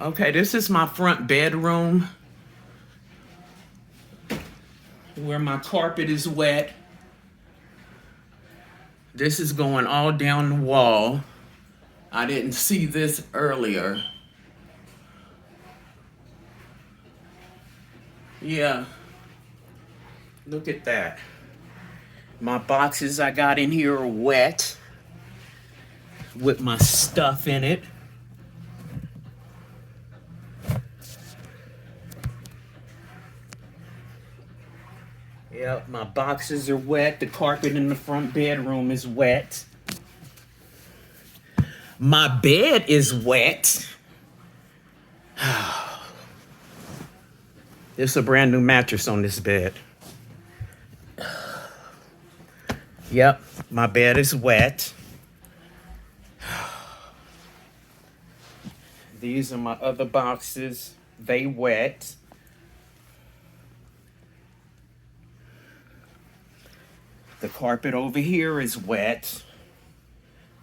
Okay, this is my front bedroom where my carpet is wet. This is going all down the wall. I didn't see this earlier. Yeah, look at that. My boxes I got in here are wet with my stuff in it. Yep, my boxes are wet. The carpet in the front bedroom is wet. My bed is wet. There's a brand new mattress on this bed. Yep, my bed is wet. These are my other boxes. They wet. The carpet over here is wet.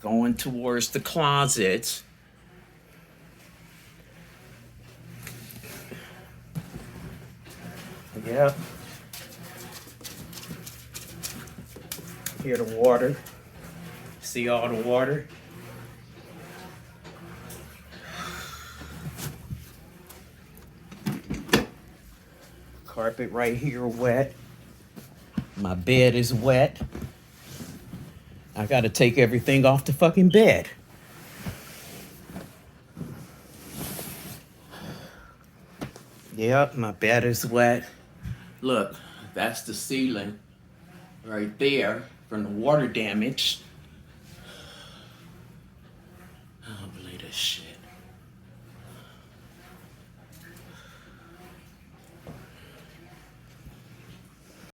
Going towards the closet. Yep. Hear the water. See all the water? Carpet right here wet. My bed is wet. I gotta take everything off the fucking bed. Yep, my bed is wet. Look, that's the ceiling right there from the water damage.